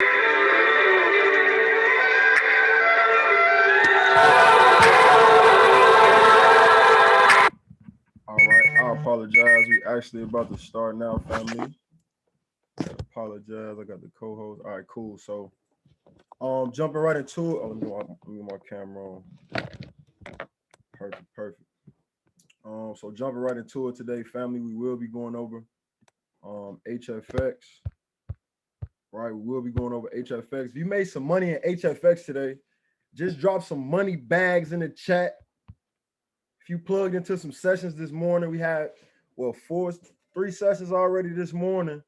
All right, I apologize. We actually about to start now, family. I apologize. I got the co-host. All right, cool. So, jumping right into it. Oh, let me get my camera on. Perfect, perfect. So jumping right into it today, family. We will be going over HFX. Right, we will be going over HFX. If you made some money in HFX today, just drop some money bags in the chat. If you plugged into some sessions this morning, we had three sessions already this morning.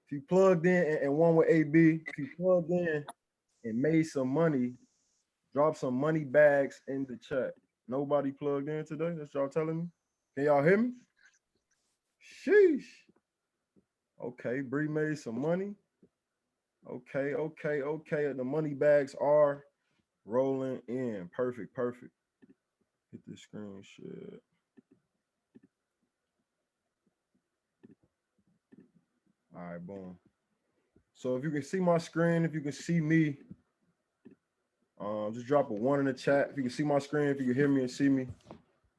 If you plugged in and one with AB, if you plugged in and made some money, drop some money bags in the chat. Nobody plugged in today? That's y'all telling me? Can y'all hear me? Sheesh. Okay, Bree made some money. Okay. The money bags are rolling in. Perfect. Hit this screen share. All right, boom. So if you can see my screen, if you can see me, just drop a 1 in the chat. If you can see my screen, if you can hear me and see me,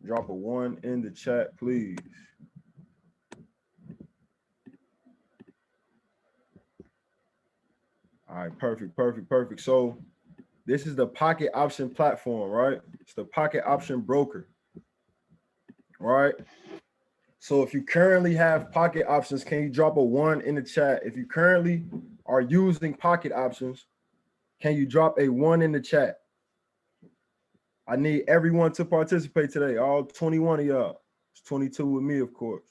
drop a 1 in the chat, please. All right, perfect. So this is the pocket option platform, right? It's the pocket option broker, right? So if you currently have pocket options, can you drop a 1 in the chat? If you currently are using pocket options, can you drop a 1 in the chat? I need everyone to participate today, all 21 of y'all. It's 22 with me, of course.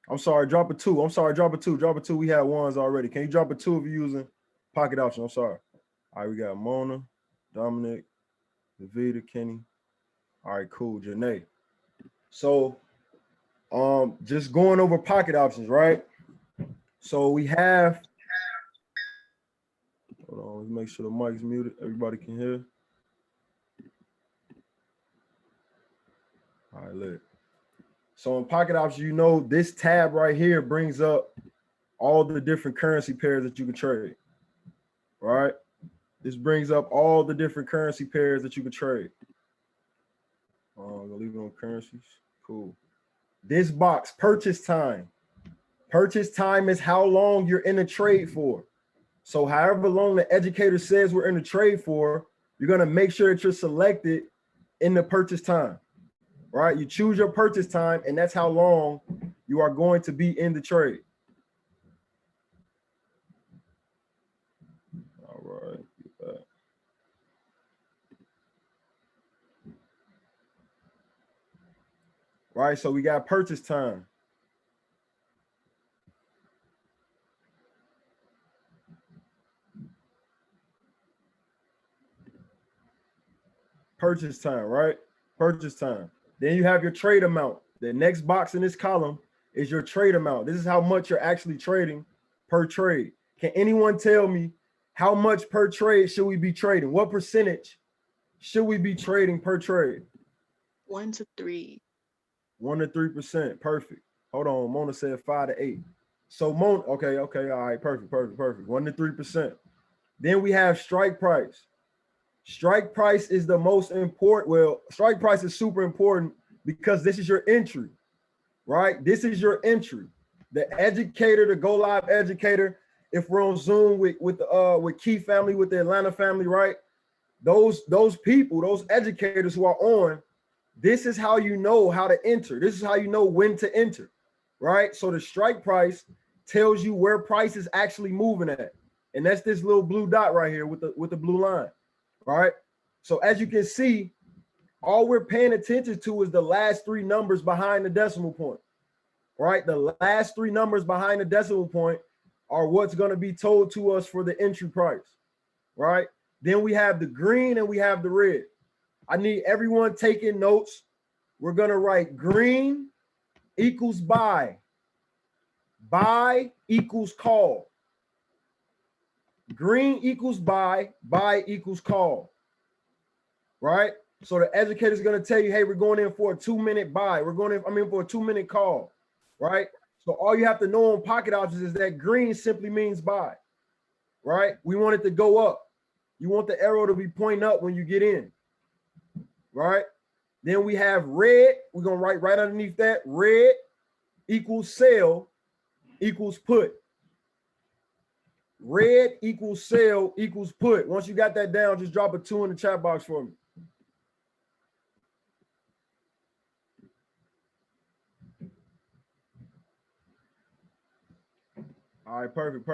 I'm sorry, drop a 2. Drop a 2. We had 1s already. Can you drop a 2 if you're using pocket option? I'm sorry. All right, we got Mona, Dominic, Davida, Kenny. All right, cool, Janae. So just going over pocket options, right? So we have, hold on, let's make sure the mic's muted. Everybody can hear. All right, lit. So in pocket options, you know, this tab right here brings up all the different currency pairs that you can trade, right? This brings up all the different currency pairs that you can trade. I'm gonna leave it on currencies. Cool. This box, purchase time. Purchase time is how long you're in a trade for. So however long the educator says we're in a trade for, you're gonna make sure that you're selected in the purchase time, right? You choose your purchase time, and that's how long you are going to be in the trade. All right. Right, so we got purchase time. Purchase time, right? Purchase time. Then you have your trade amount. The next box in this column is your trade amount. This is how much you're actually trading per trade. Can anyone tell me how much per trade should we be trading? What percentage should we be trading per trade? 1 to 3. 1 to 3%. Perfect. Hold on. Mona said 5 to 8. So Mona, okay. All right. Perfect. 1 to 3%. Then we have strike price. Strike price is the most important. Well, strike price is super important because this is your entry, right? This is your entry. The educator, the Go Live educator, if we're on Zoom with Key family, with the Atlanta family, right? Those people, those educators who are on, this is how you know how to enter. This is how you know when to enter, right? So the strike price tells you where price is actually moving at. And that's this little blue dot right here with the blue line. Right. So as you can see, all we're paying attention to is the last 3 numbers behind the decimal point. Right. The last 3 numbers behind the decimal point are what's going to be told to us for the entry price. Right. Then we have the green and we have the red. I need everyone taking notes. We're going to write green equals buy. Buy equals call. Green equals buy equals call, right? So the educator is going to tell you, hey, we're going in for a 2-minute buy. We're going in, for a 2-minute call, right? So all you have to know on pocket options is that green simply means buy. right? We want it to go up. You want the arrow to be pointing up when you get in, right? Then we have red. We're going to write right underneath that. Red equals sell equals put. Red equals sell equals put. Once you got that down, just drop a 2 in the chat box for me. All right, perfect.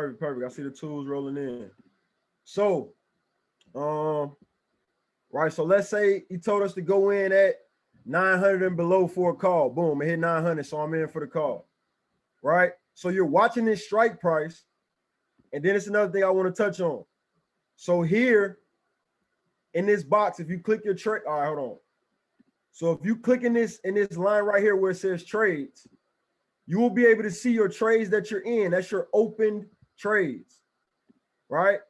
I see the tools rolling in. So, right. So let's say he told us to go in at 900 and below for a call. Boom, I hit 900, so I'm in for the call. Right. So you're watching this strike price, and then it's another thing I want to touch on. So here in this box, if you click your trade, all right, hold on. So if you click in this line right here where it says trades, you will be able to see your trades that you're in. That's your opened trades, right?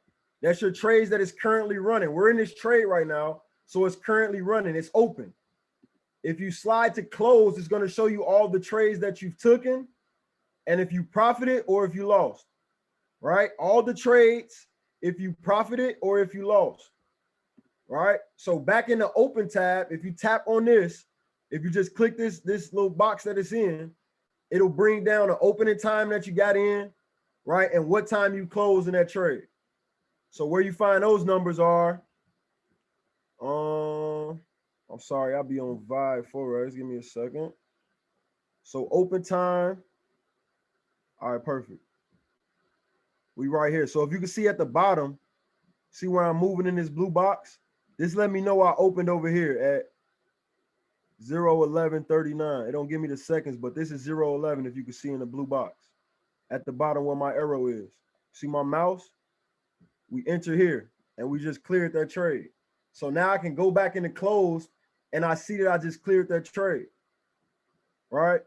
That's your trades that is currently running. We're in this trade right now, so it's currently running. It's open. If you slide to close, it's going to show you all the trades that you've taken, and if you profited or if you lost, right? All the trades, if you profited or if you lost, right? So back in the open tab, if you tap on this, if you just click this little box that it's in, it'll bring down the opening time that you got in, right? And what time you close in that trade. So where you find those numbers are, I'm sorry, I'll be on Vibe Forex. Give me a second. So open time. All right, perfect. We right here. So if you can see at the bottom, see where I'm moving in this blue box? This let me know I opened over here at 0:11:39. It don't give me the seconds, but this is 0:11 if you can see in the blue box. At the bottom where my arrow is. See my mouse? We enter here and we just cleared that trade. So now I can go back into close and I see that I just cleared that trade, right?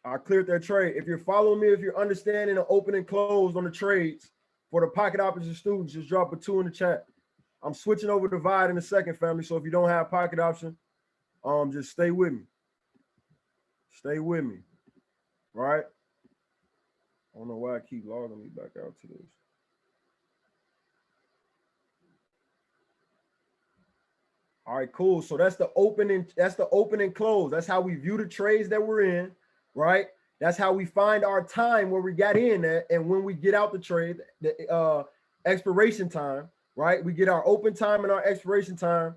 I cleared that trade. If you're following me, if you're understanding the open and close on the trades for the pocket option students, just drop a 2 in the chat. I'm switching over to Vide in a second, family. So if you don't have pocket option, just stay with me. Stay with me, right? I don't know why I keep logging me back out to this. All right, cool. So that's the open and close. That's how we view the trades that we're in, right? That's how we find our time where we got in at, and when we get out the trade, the expiration time, right? We get our open time and our expiration time,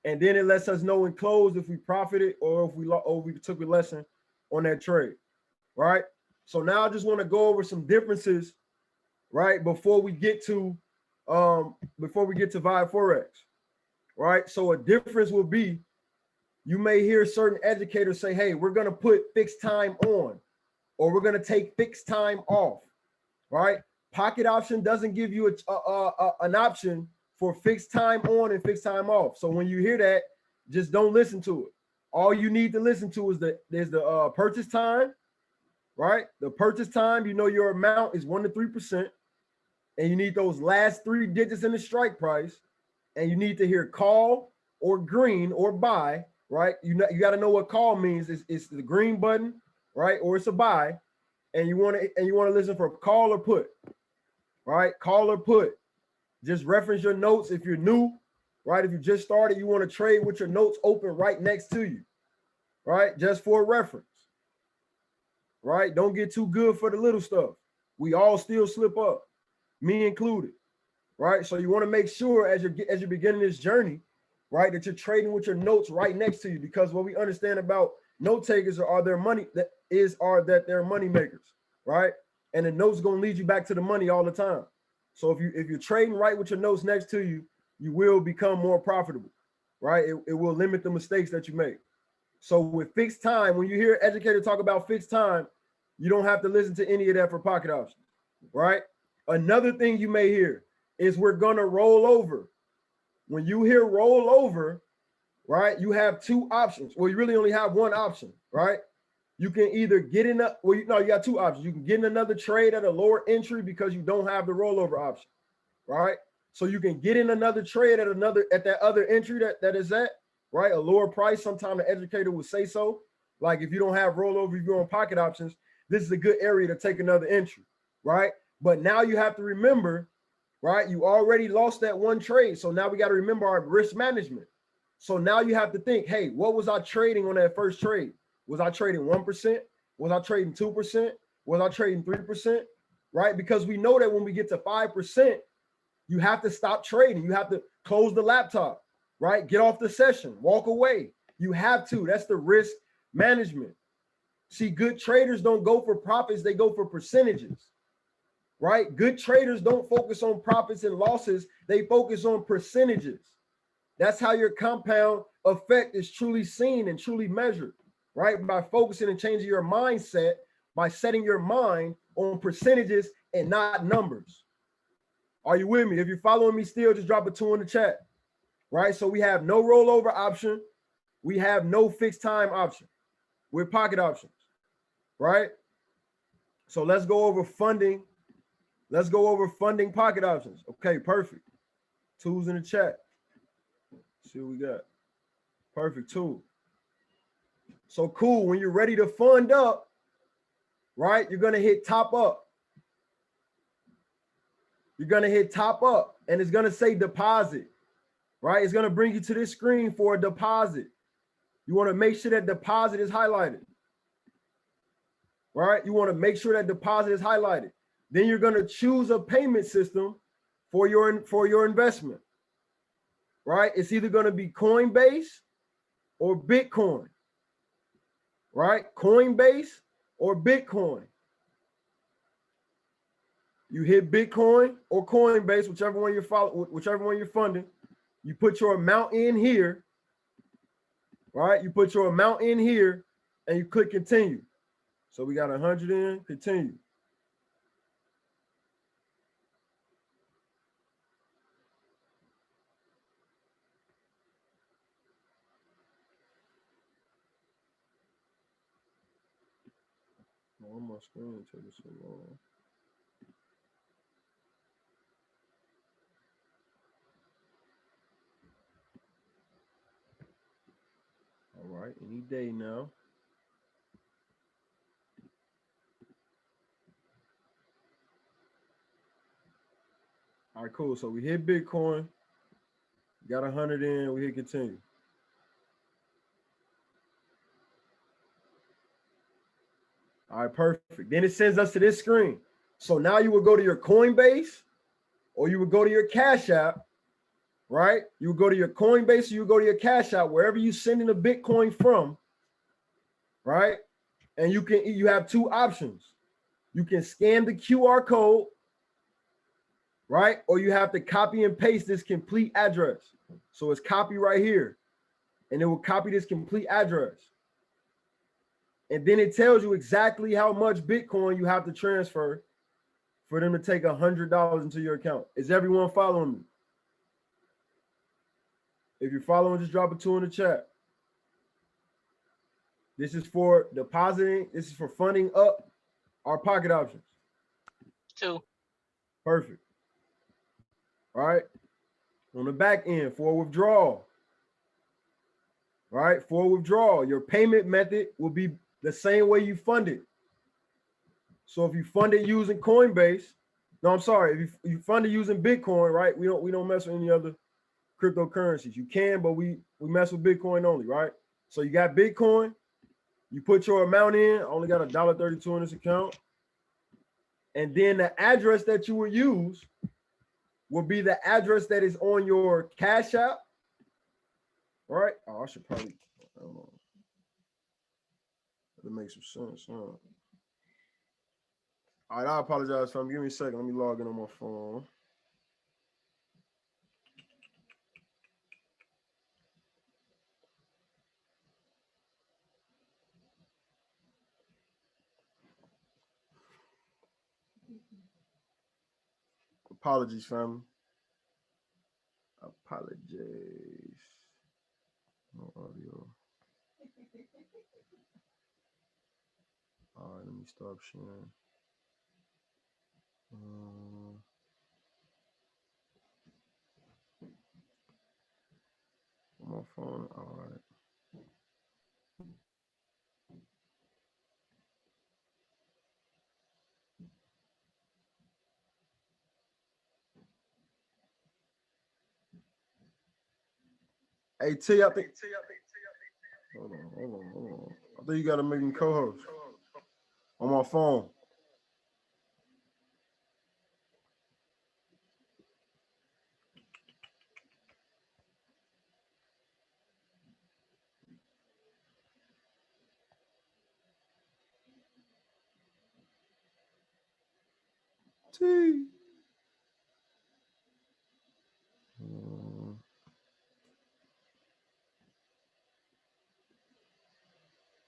and then it lets us know in close if we profited or if we took a lesson on that trade, right? So now I just want to go over some differences, right? Before we get to Vibe Forex. Right. So a difference will be, you may hear certain educators say, hey, we're going to put fixed time on, or we're going to take fixed time off. Right. Pocket option doesn't give you an option for fixed time on and fixed time off. So when you hear that, just don't listen to it. All you need to listen to is there's the purchase time. Right. The purchase time, you know, your amount is 1 to 3%. And you need those last 3 digits in the strike price. And you need to hear call or green or buy, right? You got to know what call means. It's the green button, right? Or it's a buy. And you want to listen for call or put, right? Call or put. Just reference your notes if you're new, right? If you just started, you want to trade with your notes open right next to you, right? Just for reference, right? Don't get too good for the little stuff. We all still slip up, me included. Right. So you want to make sure as you're beginning this journey, right, that you're trading with your notes right next to you, because what we understand about note takers are they're money makers, right? And the notes going to lead you back to the money all the time. So if you're trading right with your notes next to you, you will become more profitable, right? It will limit the mistakes that you make. So with fixed time, when you hear educators talk about fixed time, you don't have to listen to any of that for pocket options, right? Another thing you may hear is we're going to roll over. When you hear roll over, right, you have 2 options. Well, you really only have 1 option, right? You can either get in you got 2 options. You can get in another trade at a lower entry because you don't have the rollover option, right? So you can get in another trade at that other entry that is at, right, a lower price. Sometimes the educator will say so. Like if you don't have rollover, if you're on pocket options, this is a good area to take another entry, right? But now you have to remember, right? You already lost that one trade. So now we got to remember our risk management. So now you have to think, hey, what was I trading on that first trade? Was I trading 1%? Was I trading 2%? Was I trading 3%? Right? Because we know that when we get to 5%, you have to stop trading. You have to close the laptop, right? Get off the session, walk away. You have to. That's the risk management. See, good traders don't go for profits, they go for percentages, right? Good traders don't focus on profits and losses, they focus on percentages. That's how your compound effect is truly seen and truly measured, right? By focusing and changing your mindset, by setting your mind on percentages and not numbers. Are you with me? If you're following me still, just drop a 2 in the chat, right? So we have no rollover option. We have no fixed time option. We're pocket options, right? So let's go over funding. Let's go over funding pocket options. Okay, perfect. 2's in the chat. Let's see what we got. Perfect, 2. So cool. When you're ready to fund up, right, you're going to hit top up. You're going to hit top up, and it's going to say deposit, right? It's going to bring you to this screen for a deposit. You want to make sure that deposit is highlighted, right? You want to make sure that deposit is highlighted. Then you're going to choose a payment system for your investment, right? It's either going to be Coinbase or Bitcoin, right? Coinbase or Bitcoin. You hit Bitcoin or Coinbase, whichever one you're funding. You put your amount in here, right? You put your amount in here and you click continue. So we got 100 in, continue. On my screen taking so long. All right, any day now. All right, cool. So we hit Bitcoin, got 100 in, we hit continue. All right, perfect. Then it sends us to this screen. So now you would go to your Coinbase or you would go to your Cash App, right? You would go to your Coinbase or you would go to your Cash App, wherever you sending the Bitcoin from, right? And you have 2 options. You can scan the QR code, right? Or you have to copy and paste this complete address. So it's copy right here, and it will copy this complete address. And then it tells you exactly how much Bitcoin you have to transfer for them to take $100 into your account. Is everyone following me? If you're following, just drop a 2 in the chat. This is for depositing. This is for funding up our pocket options. 2. Perfect. All right. On the back end, for withdrawal. Right? For withdrawal, your payment method will be the same way you fund it. So if you fund it using Coinbase, no, I'm sorry, if you fund it using Bitcoin, right? We don't mess with any other cryptocurrencies. You can, but we mess with Bitcoin only, right? So you got Bitcoin, you put your amount in, I only got $1.32 in this account. And then the address that you will use will be the address that is on your Cash App, right? Oh, I should probably, I don't know. That makes some sense, huh? All right, I apologize for him. Give me a second. Let me log in on my phone. Apologies, family. Apologies. No audio. All right, let me stop sharing. On my phone. All right. Hey T, I think. Hold on. I think you gotta make me co-host on my phone. T.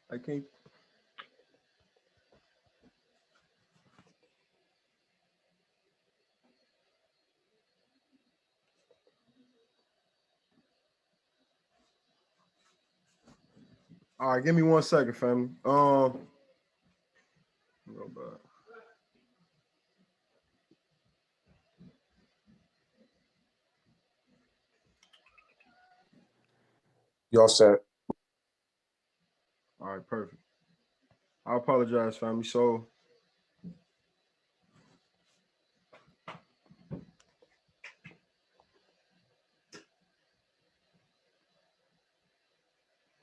I can't. All right, give me 1 second, family. Go back. Y'all set. All right, perfect. I apologize, family. So,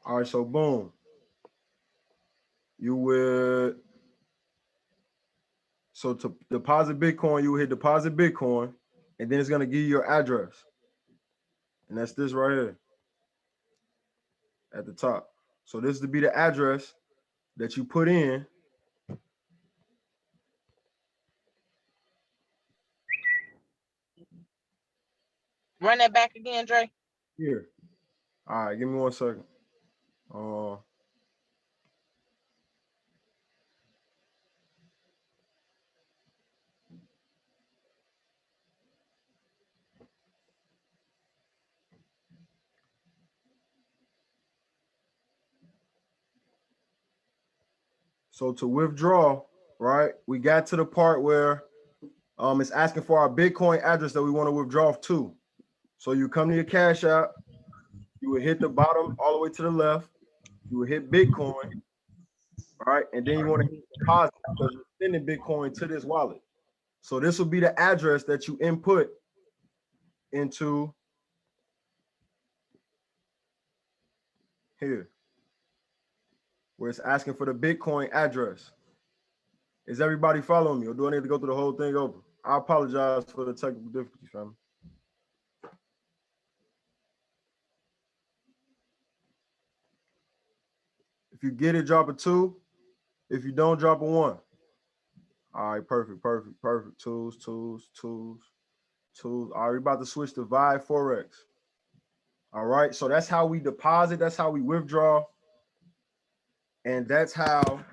all right, so boom. You would, so to deposit Bitcoin, you would hit deposit Bitcoin, and then it's gonna give you your address. And that's this right here at the top. So this would be the address that you put in. Run that back again, Dre. Here. All right, give me 1 second. So to withdraw, right? We got to the part where it's asking for our Bitcoin address that we want to withdraw to. So you come to your Cash App, you would hit the bottom all the way to the left, you would hit Bitcoin, all right, and then you want to hit deposit because you're sending Bitcoin to this wallet. So this will be the address that you input into here, where it's asking for the Bitcoin address. Is everybody following me, or do I need to go through the whole thing over? I apologize for the technical difficulties, family. If you get it, drop a 2. If you don't, drop a 1. All right, perfect. Tools. All right, we're about to switch to Vibe Forex. All right, so that's how we deposit. That's how we withdraw, and that's how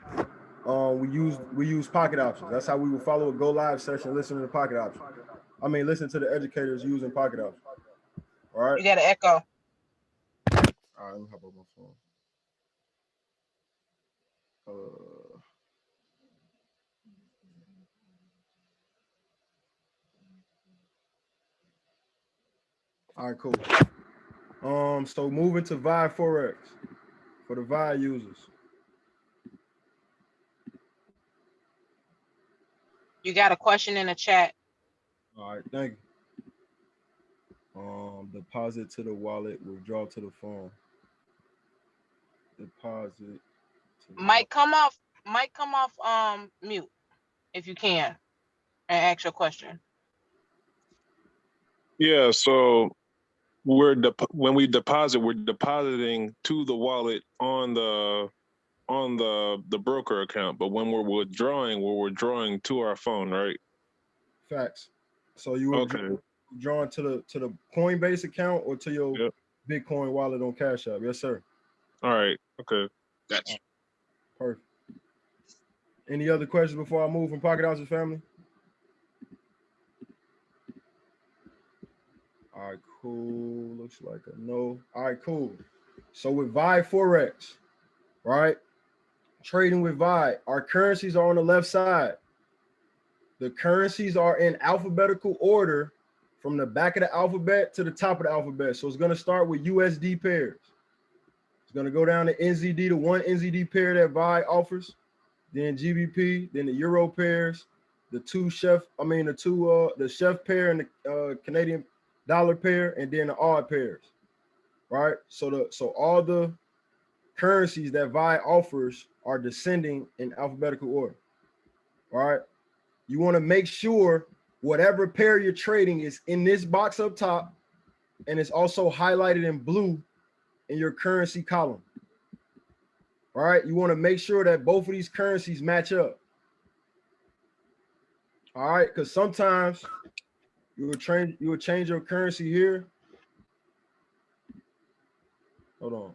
we use pocket options. That's how we will follow a go live session, listening to pocket options. I mean, listen to the educators using pocket options. All right. You got an echo. All right, let me hop on my phone. All right, cool. So moving to Vibe Forex for the Vibe users. You got a question in the chat. All right, thank you. Deposit to the wallet, withdraw to the phone. Deposit. To the Might come off mute if you can and ask your question. Yeah, so when we deposit, we're depositing to the wallet on the broker account, but when we're withdrawing to our phone, right? Facts. So you were drawn to the Coinbase account or to your Bitcoin wallet on Cash App? Yes, sir. All right. Okay. Gotcha. Perfect. Any other questions before I move from Pocket Options, family? All right, cool. Looks like a no. All right, cool. So with Vibe Forex, right? Trading with Vibe, our currencies are on the left side. The currencies are in alphabetical order from the back of the alphabet to the top of the alphabet. So it's going to start with USD pairs. It's going to go down to NZD, the one NZD pair that Vibe offers, then GBP, then the Euro pairs, the chef pair and the Canadian dollar pair, and then the odd pairs. right? So all the currencies that VI offers are descending in alphabetical order, right? You want to make sure whatever pair you're trading is in this box up top, and it's also highlighted in blue in your currency column. All right, you want to make sure that both of these currencies match up. All right, because sometimes you will change your currency here. Hold on.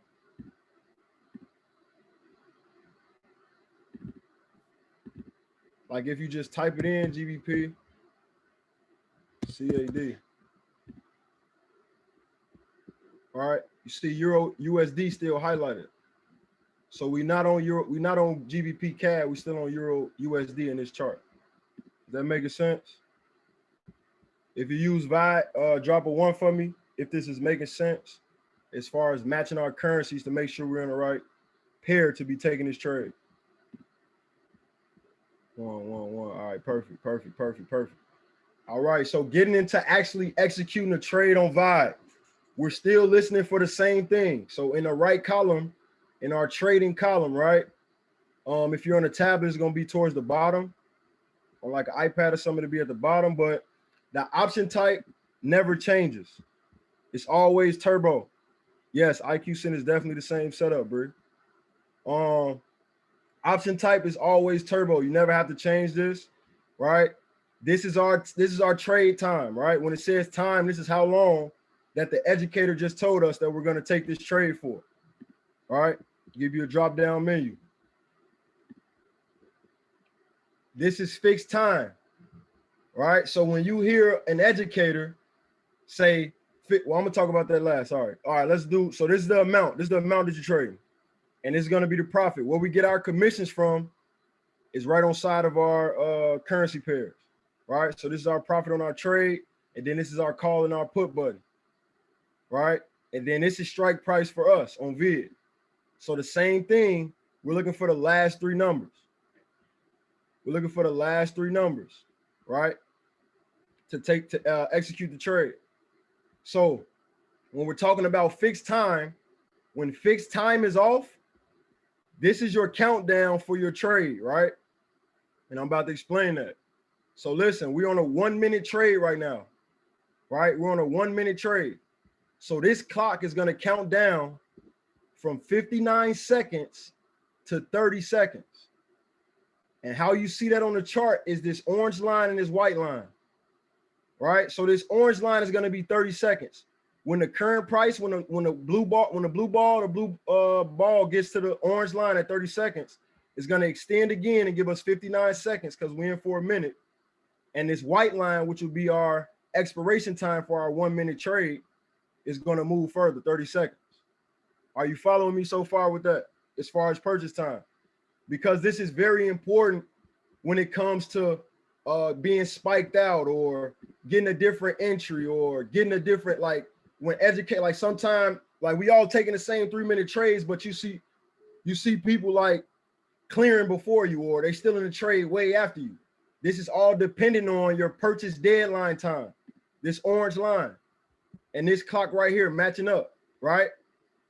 Like if you just type it in GBP CAD. All right, you see Euro USD still highlighted. So we not on GBP CAD, we still on Euro USD in this chart. Is that making sense? If you use VI, drop a 1 for me if this is making sense as far as matching our currencies to make sure we're in the right pair to be taking this trade. 1, 1, 1. All right, perfect. All right, so getting into actually executing a trade on VI, we're still listening for the same thing. So in the right column, in our trading column, right? If you're on a tablet, it's gonna be towards the bottom, or like an iPad or something to be at the bottom, but the option type never changes. It's always turbo. Yes, IQSyn is definitely the same setup, bro. Option type is always turbo. You never have to change this, right? This is our trade time, right? When it says time, this is how long that the educator just told us that we're going to take this trade for. All right, give you a drop down menu. This is fixed time, right? So when you hear an educator say, well, I'm gonna talk about that last. All right, let's do. So this is the amount. This is the amount that you're trading, and it's gonna be the profit. Where we get our commissions from is right on side of our currency pairs, right? So this is our profit on our trade, and then this is our call and our put button, right? And then this is strike price for us on vid. So the same thing. We're looking for the last 3 numbers. We're looking for the last 3 numbers, right? To execute the trade. So when we're talking about fixed time, when fixed time is off, this is your countdown for your trade, right? And I'm about to explain that. So listen, we're on a 1-minute trade right now, right? We're on a 1-minute trade. So this clock is going to count down from 59 seconds to 30 seconds. And how you see that on the chart is this orange line and this white line, right? So this orange line is going to be 30 seconds. When the current price, when the blue ball gets to the orange line at 30 seconds, it's going to extend again and give us 59 seconds because we're in for a minute. And this white line, which will be our expiration time for our 1-minute trade, is going to move further, 30 seconds. Are you following me so far with that as far as purchase time? Because this is very important when it comes to being spiked out or getting a different entry or getting a different, like when educate, like sometimes like we all taking the same 3-minute trades, but you see people like clearing before you or they still in the trade way after you. This is all dependent on your purchase deadline time, this orange line and this clock right here matching up, right?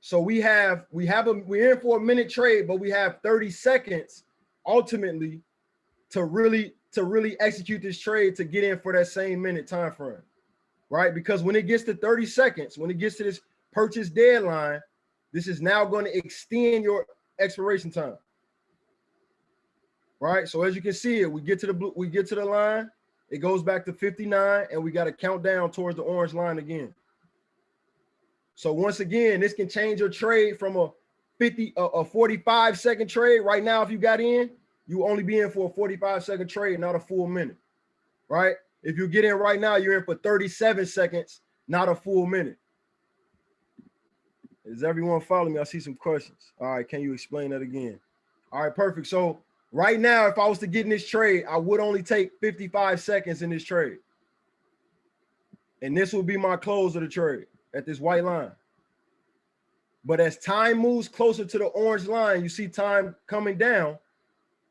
So we're in for a minute trade, but we have 30 seconds ultimately to really execute this trade to get in for that same minute time frame, right? Because when it gets to 30 seconds, when it gets to this purchase deadline, this is now going to extend your expiration time, right? So as you can see it, we get to the line, it goes back to 59, and we got to count down towards the orange line again. So once again, this can change your trade from a 45-second trade. Right now, if you got in, you only be in for a 45-second trade, not a full minute, right? If you get in right now, you're in for 37 seconds, not a full minute. Is everyone following me? I see some questions. All right, can you explain that again? All right, perfect. So right now, if I was to get in this trade, I would only take 55 seconds in this trade. And this will be my close of the trade at this white line. But as time moves closer to the orange line, you see time coming down.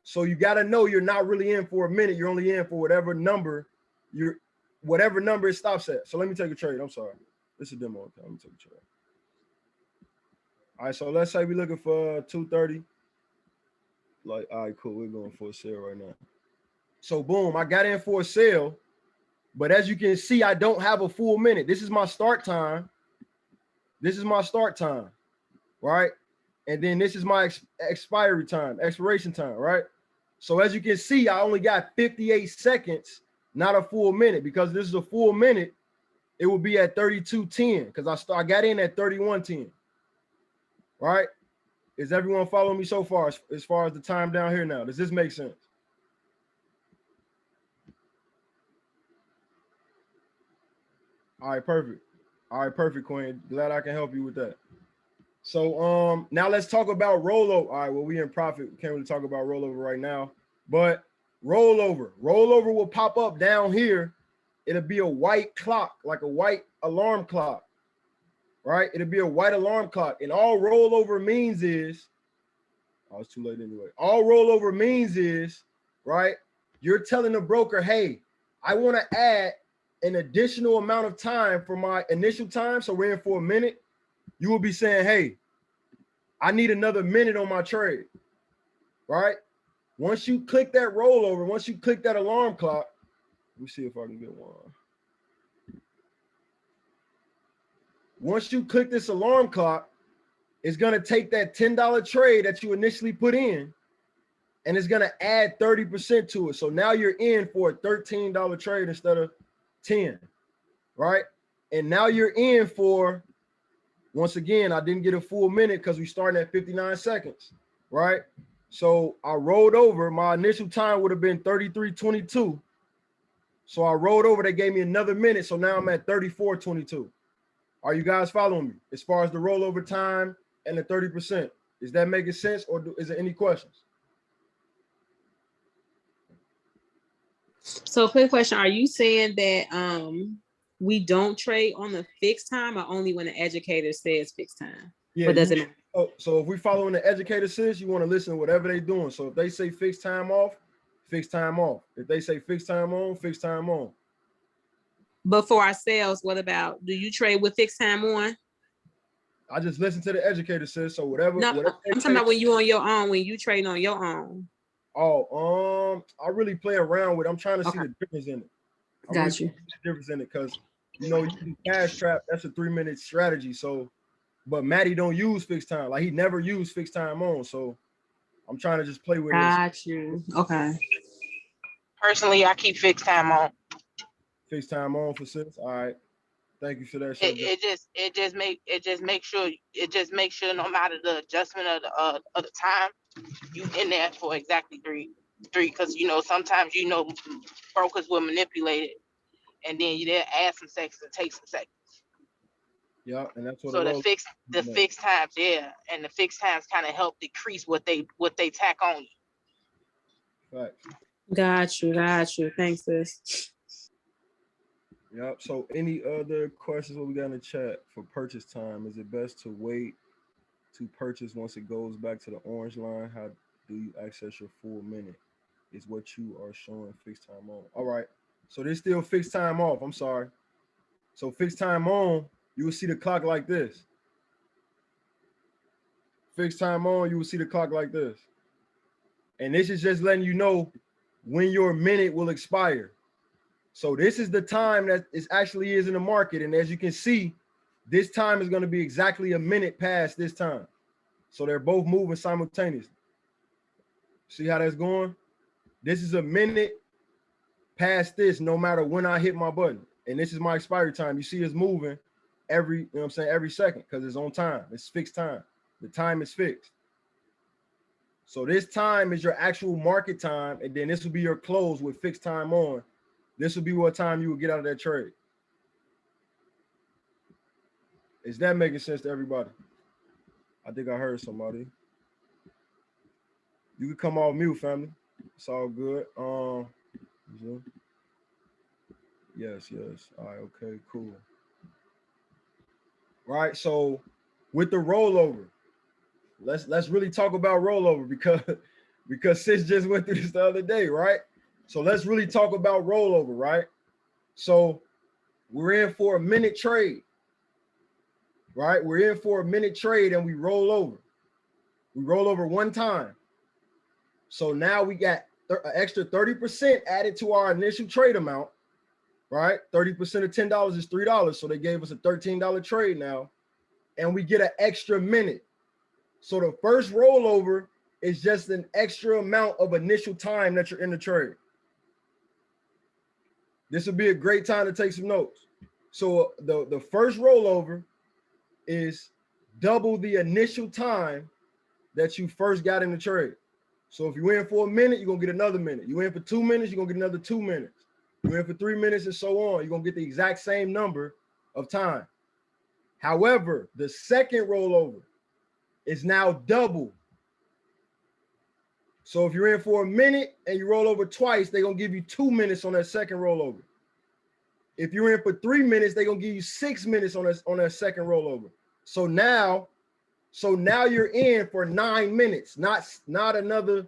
So you got to know you're not really in for a minute. You're only in for whatever number it stops at. So let me take a trade. I'm sorry. This is a demo. Okay, let me take a trade. All right, so let's say we're looking for 230. Like, all right, cool. We're going for a sale right now. So boom, I got in for a sale, but as you can see, I don't have a full minute. This is my start time. This is my start time, right? And then this is my expiration time, right? So as you can see, I only got 58 seconds, not a full minute, because this is a full minute. It will be at 32:10 because I got in at 31:10, right? Is everyone following me so far as far as the time down here now? Does this make sense? All right, perfect. All right, perfect, Queen. Glad I can help you with that. So now let's talk about rollover. All right, well, we in profit. We can't really talk about rollover right now, but rollover will pop up down here. It'll be a white clock, like a white alarm clock, right? It'll be a white alarm clock. And all rollover means is, oh, it's too late anyway. All rollover means is, right? You're telling the broker, hey, I want to add an additional amount of time for my initial time. So we're in for a minute. You will be saying, hey, I need another minute on my trade, right? Once you click that rollover, once you click that alarm clock, let me see if I can get one. Once you click this alarm clock, it's going to take that $10 trade that you initially put in, and it's going to add 30% to it. So now you're in for a $13 trade instead of 10, right? And now you're in for, once again, I didn't get a full minute because we starting at 59 seconds, right? So I rolled over. My initial time would have been 33:22. So I rolled over. They gave me another minute. So now I'm at 34:22. Are you guys following me as far as the rollover time and the 30%? Is that making sense, or is there any questions? So quick question. Are you saying that we don't trade on the fixed time, or only when the educator says fixed time? Yeah. Or does it matter? So if we're following the educator says, you want to listen to whatever they're doing. So if they say fixed time off, fixed time off. If they say fixed time on, fixed time on. But for ourselves, what about, do you trade with fixed time on? I just listen to the educator says. So whatever. No, whatever I'm talking about when you on your own, when you trade on your own. Oh, I really play around with it. I'm trying to see the difference in it. Got you. See the difference in it because, you know, you can cash trap. That's a 3-minute strategy. So, but Matty don't use fixed time. Like he never used fixed time on. So I'm trying to just play with it. Got you. Okay. Personally, I keep fixed time on. Fixed time on for sis. All right. Thank you for that. It just makes sure no matter the adjustment of the time, you in there for exactly three, because you know sometimes brokers will manipulate it, and then you add some seconds and take some seconds. Yeah, and that's what. So the fixed times, yeah, and the fixed times kind of help decrease what they tack on you. Right. Got you. Thanks, sis. Yep. So any other questions what we got in the chat for purchase time? Is it best to wait to purchase once it goes back to the orange line? How do you access your full minute? Is what you are showing fixed time on. All right. So there's still fixed time off. I'm sorry. So fixed time on, you will see the clock like this. Fixed time on, you will see the clock like this. And this is just letting you know when your minute will expire. So this is the time that it actually is in the market. And as you can see, this time is going to be exactly a minute past this time. So they're both moving simultaneously. See how that's going? This is a minute past this, no matter when I hit my button. And this is my expiry time. You see it's moving every second because it's on time. It's fixed time. The time is fixed. So this time is your actual market time. And then this will be your close with fixed time on. This will be what time you will get out of that trade. Is that making sense to everybody? I think I heard somebody. You can come off mute, family. It's all good. Yes. All right, okay, cool. Right. So with the rollover, let's really talk about rollover because sis just went through this the other day, right? So let's really talk about rollover, right? So we're in for a minute trade. right? We're in for a minute trade and we roll over. We roll over one time. So now we got an extra 30% added to our initial trade amount, right? 30% of $10 is $3. So they gave us a $13 trade now, and we get an extra minute. So the first rollover is just an extra amount of initial time that you're in the trade. This would be a great time to take some notes. So the first rollover is double the initial time that you first got in the trade. So if you in for a minute, you're gonna get another minute. You in for 2 minutes, you're gonna get another 2 minutes. You in for 3 minutes and so on. You're gonna get the exact same number of time. However, the second rollover is now double. So if you're in for a minute and you roll over twice, they're gonna give you 2 minutes on that second rollover. If you're in for 3 minutes, they're gonna give you 6 minutes on that second rollover. So now you're in for 9 minutes, not another.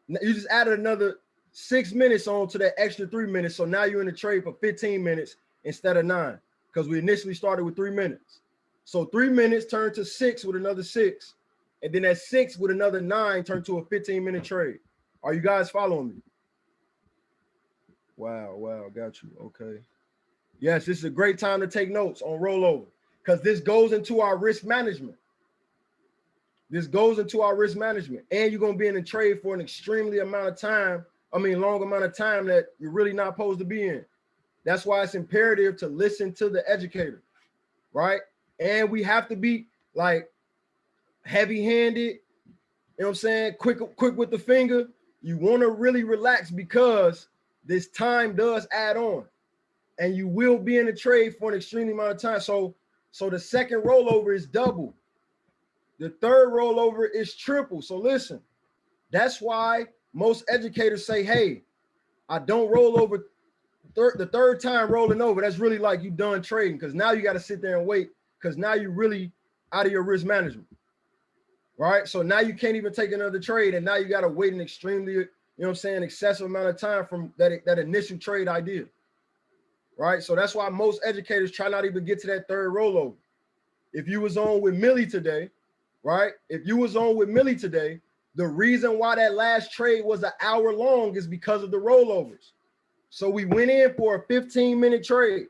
You just added another 6 minutes on to that extra 3 minutes. So now you're in the trade for 15 minutes instead of 9, because we initially started with 3 minutes. So 3 minutes turned to 6 with another 6. And then that 6 with another 9 turned to a 15-minute trade. Are you guys following me? Wow, got you. Okay. Yes, this is a great time to take notes on rollover, because this goes into our risk management. This goes into our risk management, and you're gonna be in a trade for an extremely amount of time. Long amount of time that you're really not supposed to be in. That's why it's imperative to listen to the educator, right? And we have to be like heavy-handed, you know what I'm saying? Quick with the finger. You want to really relax, because this time does add on, and you will be in a trade for an extreme amount of time. So the second rollover is double. The third rollover is triple. So listen, that's why most educators say, hey, I don't roll over the third time rolling over. That's really like you done trading, because now you got to sit there and wait, because now you're really out of your risk management, right? So now you can't even take another trade, and now you got to wait an extremely, you know what I'm saying, excessive amount of time from that initial trade idea, right? So that's why most educators try not even get to that third rollover. If you was on with Millie today, right? If you was on with Millie today, the reason why that last trade was an hour long is because of the rollovers. So we went in for a 15-minute trade.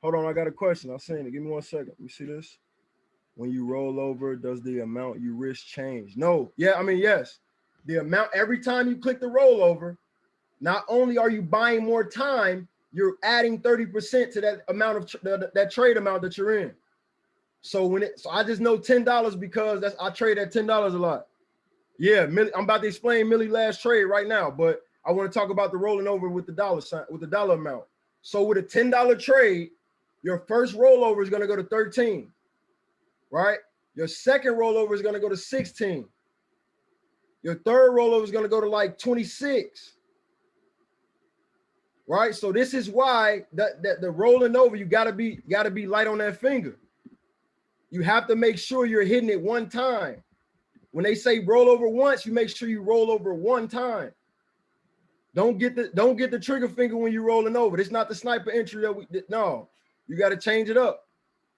Hold on, I got a question. I'll send it. Give me 1 second. Let me see this. When you roll over, does the amount you risk change? No. Yeah, yes. The amount, every time you click the rollover, not only are you buying more time, you're adding 30% to that amount of that trade amount that you're in. So I just know $10 because I trade at $10 a lot. Yeah, Millie, I'm about to explain Millie's last trade right now, but I want to talk about the rolling over with the dollar sign, with the dollar amount. So with a $10 trade, your first rollover is going to go to 13, right? Your second rollover is going to go to 16. Your third rollover is going to go to like 26, right? So this is why the rolling over, you got to be light on that finger. You have to make sure you're hitting it one time. When they say roll over once, you make sure you roll over one time. Don't get the trigger finger when you're rolling over. It's not the sniper entry no. You got to change it up.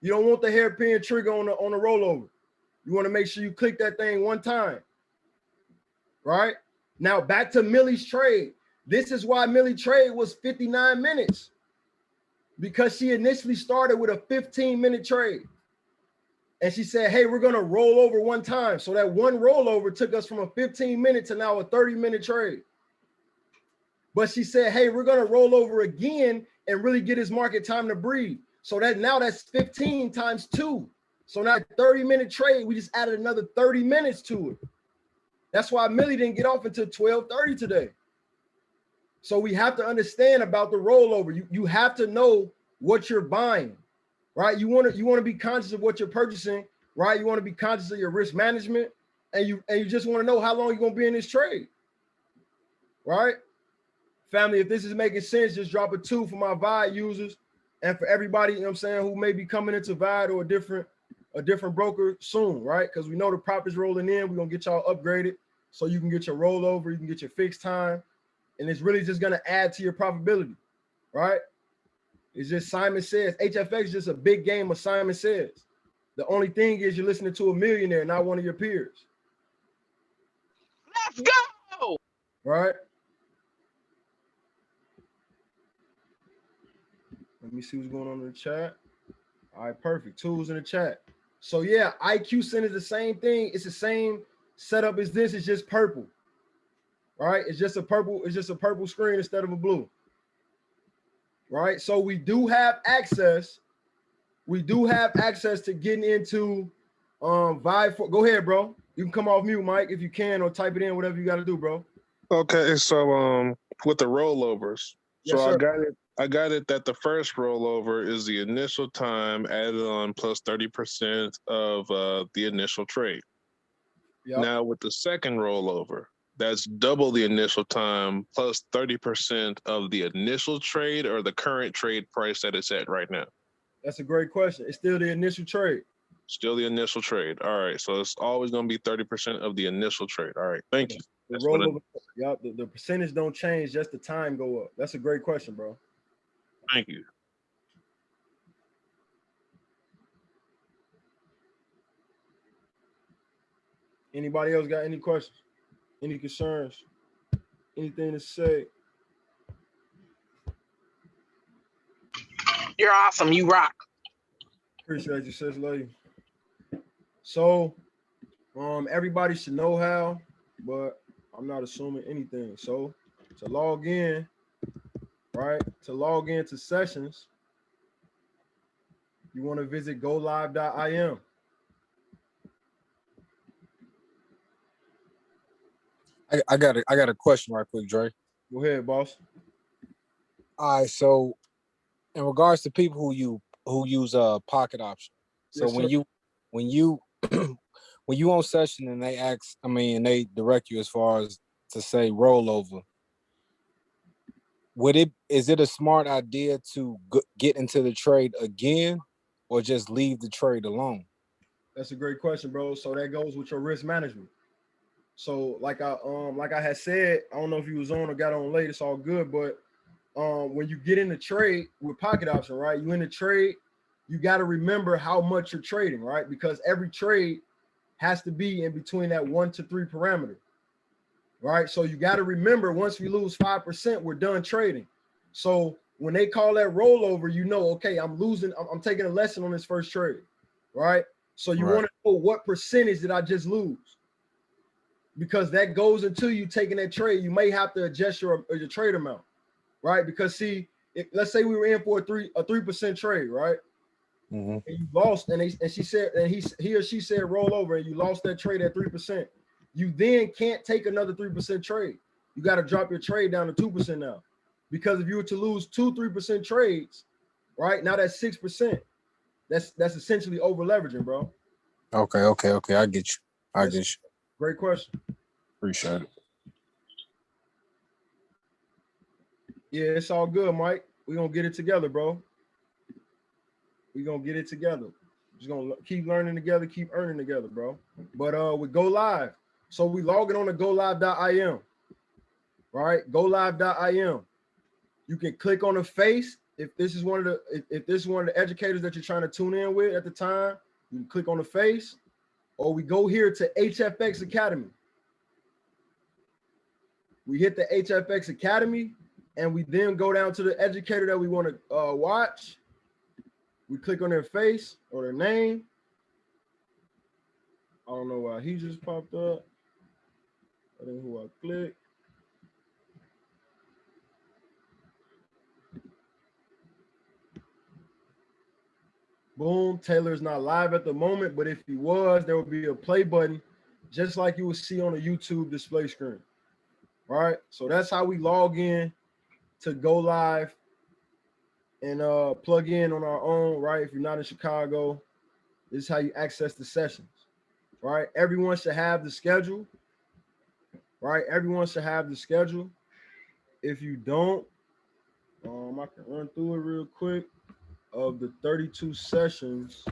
You don't want the hairpin trigger on the rollover. You want to make sure you click that thing one time. Right? Now back to Millie's trade. This is why Millie trade was 59 minutes. Because she initially started with a 15-minute trade. And she said, hey, we're going to roll over one time. So that one rollover took us from a 15-minute to now a 30-minute trade. But she said, hey, we're going to roll over again and really get his market time to breathe. So that's 15 times 2. So now 30-minute trade, we just added another 30 minutes to it. That's why Millie didn't get off until 12:30 today. So we have to understand about the rollover. You have to know what you're buying. Right? You want to be conscious of what you're purchasing, right? You want to be conscious of your risk management, and you just want to know how long you're going to be in this trade. Right? Family, if this is making sense, just drop a 2 for my VIDE users and for everybody, you know what I'm saying, who may be coming into VIDE or a different broker soon, right? Because we know the profits rolling in. We're going to get y'all upgraded so you can get your rollover, you can get your fixed time, and it's really just going to add to your profitability, right? It's just Simon Says. HFX is just a big game of Simon Says. The only thing is you're listening to a millionaire, not one of your peers. Let's go. Right? Let me see what's going on in the chat. All right, perfect. Tools in the chat. So yeah, IQ Center is the same thing. It's the same setup as this. It's just purple. Right? It's just a purple screen instead of a blue. Right? So we do have access. We do have access to getting into Vibe for. Go ahead, bro. You can come off mute, Mike, if you can, or type it in, whatever you got to do, bro. Okay, so with the rollovers, Yes, so sir. I got it that the first rollover is the initial time added on plus 30% of the initial trade. Yep. Now with the second rollover, that's double the initial time plus 30% of the initial trade or the current trade price that it's at right now. That's a great question. It's still the initial trade. Still the initial trade. All right, so it's always going to be 30% of the initial trade. All right, thank you. The That's what rollover, yep, the percentage don't change, just the time go up. That's a great question, bro. Thank you. Anybody else got any questions? Any concerns? Anything to say? You're awesome. You rock. Appreciate you, sis lady. So, everybody should know how, but I'm not assuming anything. So, to log in, right? To log into sessions, you want to visit golive.im. I got a question right quick, Dre. Go ahead, boss. All right, so in regards to people who use pocket option, so Yes, when sir. you when you on session and they ask, and they direct you as far as to say rollover, is it a smart idea to get into the trade again, or just leave the trade alone? That's a great question, bro. So that goes with your risk management. So like I had said, I don't know if you was on or got on late, it's all good, but when you get in the trade with pocket option, right? You in the trade, you got to remember how much you're trading, right? Because every trade has to be in between that 1 to 3 parameter, right? So you got to remember, once we lose 5%, we're done trading. So when they call that rollover, you know, okay, I'm losing, I'm taking a lesson on this first trade, right? So you want to know what percentage did I just lose? Because that goes into you taking that trade. You may have to adjust your trade amount, right? Because see, let's say we were in for a 3% trade, right? Mm-hmm. And you lost, and she said, and he or she said roll over, and you lost that trade at 3%. You then can't take another 3% trade. You got to drop your trade down to 2% now, because if you were to lose 3% trades, right now that's 6%. That's essentially over leveraging, bro. Okay. I get you. I get you. Great question. Appreciate it. Yeah, it's all good, Mike. We're gonna get it together, bro. We're gonna get it together. Just gonna keep learning together, keep earning together, bro. But we go live. So we logging on to golive.im. Right? Golive.im. You can click on the face. If this is one of the educators that you're trying to tune in with at the time, you can click on the face, or we go here to Hfx Academy. We hit the Hfx Academy, and we then go down to the educator that we want to watch. We click on their face or their name. I don't know why he just popped up. I think who I click. Boom, Taylor's not live at the moment, but if he was, there would be a play button, just like you would see on a YouTube display screen. All right, so that's how we log in to go live and plug in on our own, right? If you're not in Chicago, this is how you access the sessions, right? Everyone should have the schedule, right? Everyone should have the schedule. If you don't, I can run through it real quick. Of the 32 sessions,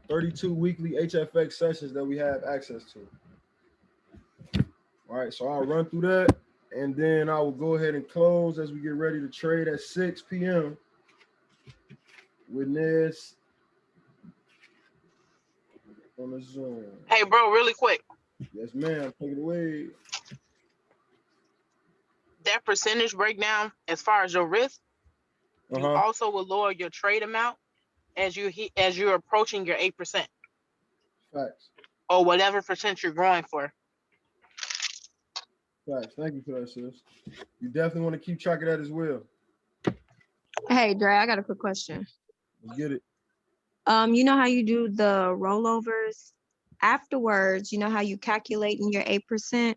32 weekly HFX sessions that we have access to. All right, so I'll run through that, and then I will go ahead and close as we get ready to trade at 6 p.m. with Nez on the Zoom. Hey, bro, really quick. Yes, ma'am. Take it away. That percentage breakdown, as far as your risk, you also will lower your trade amount as you're approaching your 8%. Facts. Or whatever percent you're growing for. Facts. Thank you for that, sis. You definitely want to keep track of that as well. Hey, Dre, I got a quick question. Let's get it. You know how you do the rollovers? Afterwards, you know how you calculate in your 8%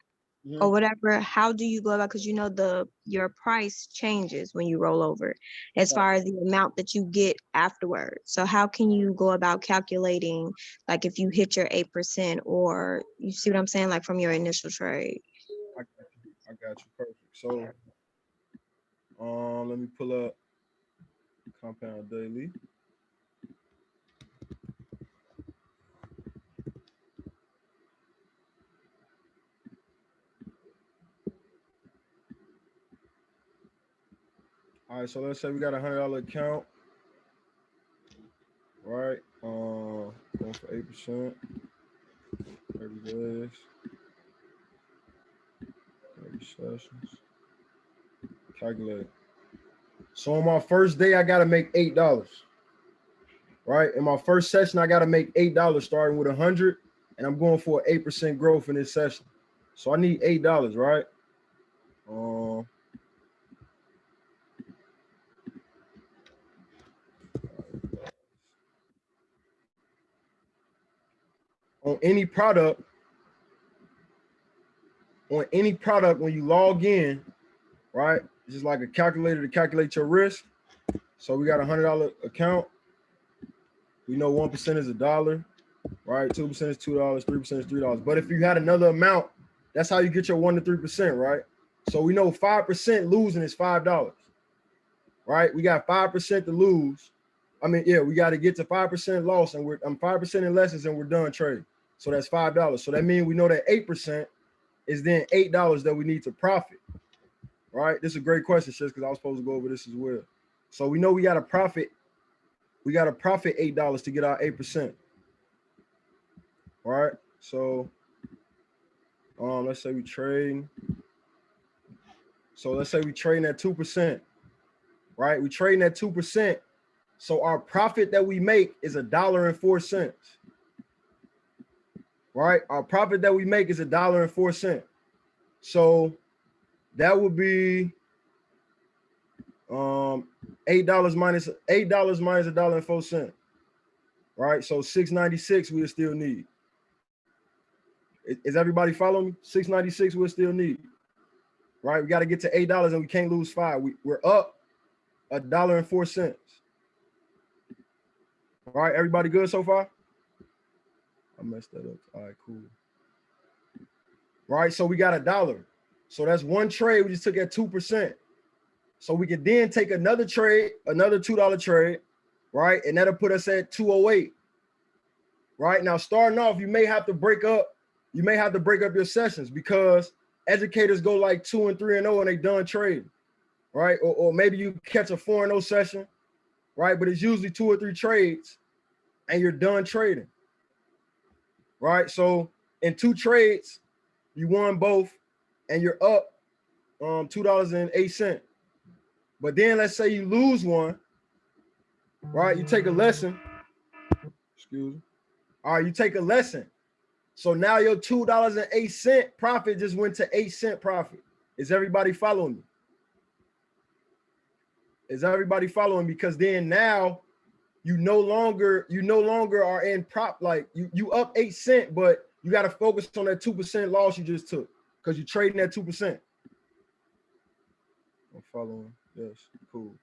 or whatever? How do you go about, because you know your price changes when you roll over as far as the amount that you get afterwards. So how can you go about calculating, like if you hit your 8%, or you see what I'm saying, like from your initial trade? I got you. Perfect. So let me pull up Compound Daily. All right, so let's say we got $100 account, right? Going for 8%, 30 days, 30 sessions. Calculate. So on my first day, I gotta make $8, right? In my first session, I gotta make $8, starting with 100, and I'm going for 8% growth in this session. So I need $8, right? On any product, when you log in, right? It's just like a calculator to calculate your risk. So we got a $100 account. We know 1% is $1, right? 2% is $2, 3% is $3. But if you had another amount, that's how you get your 1 to 3%, right? So we know 5% losing is $5, right? We got 5% to lose. I mean, yeah, we got to get to 5% loss, and I'm 5% in lessons, and we're done trading. So that's $5. So that means we know that 8% is then $8 that we need to profit, right? This is a great question, sis, because I was supposed to go over this as well. So we know we got to profit. We got to profit $8 to get our 8%, right? So let's say we trade. So let's say we trading at 2%, right? We trading at 2%. So our profit that we make is $1.04, right? Our profit that we make is $1.04. So that would be $8 minus $1.04, right? So $6.96 we'll still need. Is everybody following me? $6.96 we'll still need, right? We got to get to $8 and we can't lose $5. We're up $1.04. All right, everybody good so far? I messed that up. All right, cool. Right, so we got $1. So that's one trade we just took at 2%. So we could then take another trade, another $2 trade, right? And that'll put us at 208. Right now, starting off, you may have to break up your sessions, because educators go like 2 and 3 and 0 and they done trading, right? Or maybe you catch a 4 and 0 session, right? But it's usually 2 or 3 trades and you're done trading, right? So in 2 trades, you won both and you're up $2.08. But then let's say you lose one, right? You take a lesson. Excuse me. All right, you take a lesson. So now your $2.08 profit just went to 8-cent profit. Is everybody following me? Is everybody following? Because then now you no longer are in prop, like you up 8 cents, but you got to focus on that 2% loss you just took because you're trading at 2%. I'm following. Yes, cool.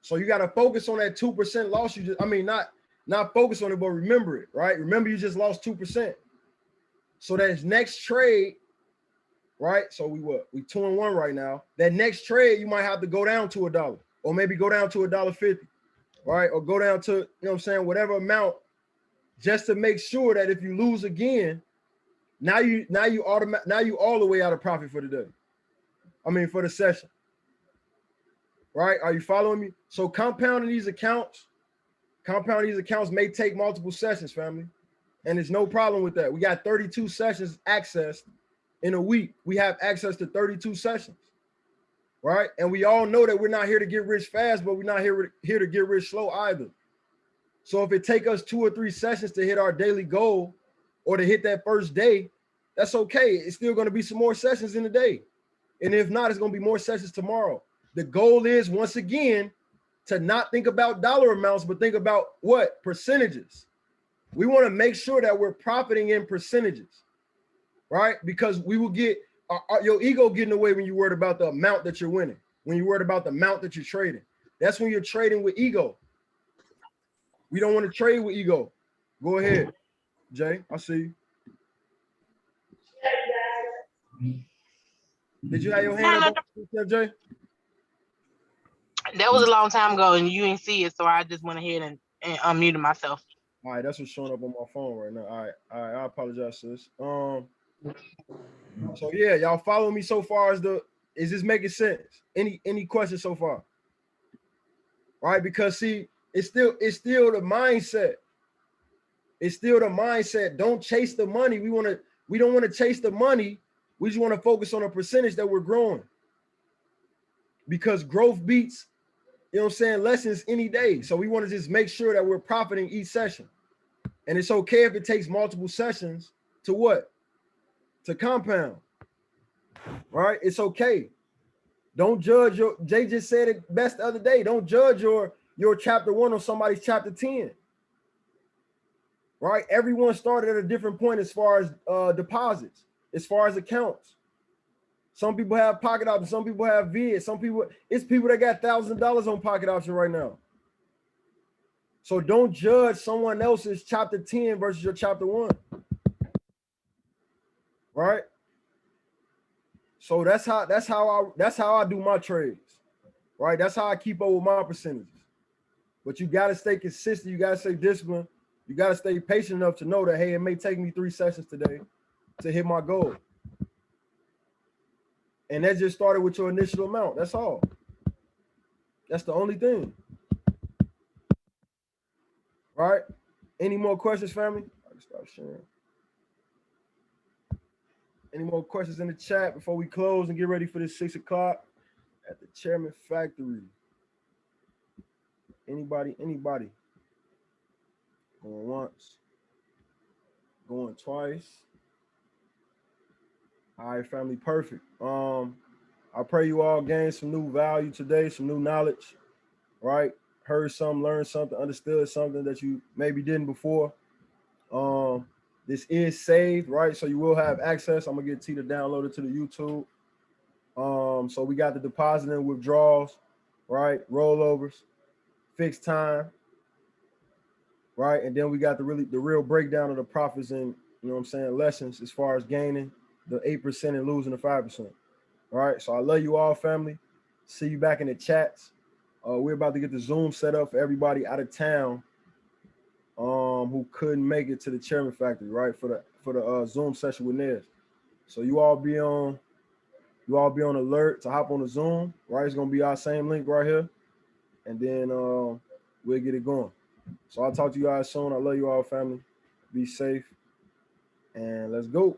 So you got to focus on that 2% loss you just, I mean, not focus on it, but remember it, right? Remember you just lost 2%. So that next trade, right? So we 2-1 right now. That next trade, you might have to go down to $1 or maybe go down to $1.50, right? Or go down to, you know what I'm saying, whatever amount, just to make sure that if you lose again, now you all the way out of profit for the day. I mean, for the session, right? Are you following me? So compounding these accounts may take multiple sessions, family. And there's no problem with that. We got 32 sessions accessed in a week. We have access to 32 sessions, right? And we all know that we're not here to get rich fast, but we're not here to get rich slow either. So if it take us 2 or 3 sessions to hit our daily goal or to hit that first day, that's okay. It's still going to be some more sessions in the day. And if not, it's going to be more sessions tomorrow. The goal is, once again, to not think about dollar amounts, but think about what? Percentages. We want to make sure that we're profiting in percentages, right? Because we will get your ego getting away when you're worried about the amount that you're winning, when you're worried about the amount that you're trading. That's when you're trading with ego. We don't want to trade with ego. Go ahead, Jay. I see you. Did you have your hand up, Jay? That was a long time ago, and you didn't see it, so I just went ahead and unmuted myself. All right, that's what's showing up on my phone right now. All right, I apologize, sis. So yeah, y'all follow me so far as is this making sense? Any questions so far? All right, because see, it's still the mindset. It's still the mindset. Don't chase the money. We don't want to chase the money. We just want to focus on a percentage that we're growing. Because growth beats, you know what I'm saying, lessons any day. So we want to just make sure that we're profiting each session. And it's okay if it takes multiple sessions to what? To compound. Right? It's okay. Don't judge Jay just said it best the other day. Don't judge your chapter 1 on somebody's chapter 10. Right? Everyone started at a different point as far as deposits, as far as accounts. Some people have pocket options, some people have VID, it's people that got $1,000 on pocket option right now. So don't judge someone else's chapter 10 versus your chapter 1. Right? So that's how I do my trades. Right? That's how I keep up with my percentages. But you got to stay consistent, you got to stay disciplined, you got to stay patient enough to know that, hey, it may take me 3 sessions today to hit my goal. And that just started with your initial amount. That's all. That's the only thing. Right? Any more questions, family? I can start sharing. Any more questions in the chat before we close and get ready for this 6 o'clock at the Chairman Factory? Anybody? Going once. Going twice. All right, family, perfect. I pray you all gained some new value today, some new knowledge, right? Heard something, learned something, understood something that you maybe didn't before. This is saved, right? So you will have access. I'm gonna get T to download it to the YouTube. So we got the deposit and withdrawals, right? Rollovers, fixed time, right? And then we got the real breakdown of the profits and, you know what I'm saying, lessons as far as gaining the 8% and losing the 5%. All right. So I love you all, family. See you back in the chats. We're about to get the Zoom set up for everybody out of town who couldn't make it to the Chairman Factory, right? For the Zoom session with Nez. So you all be on alert to hop on the Zoom, right? It's gonna be our same link right here. And then we'll get it going. So I'll talk to you guys soon. I love you all, family. Be safe. And let's go.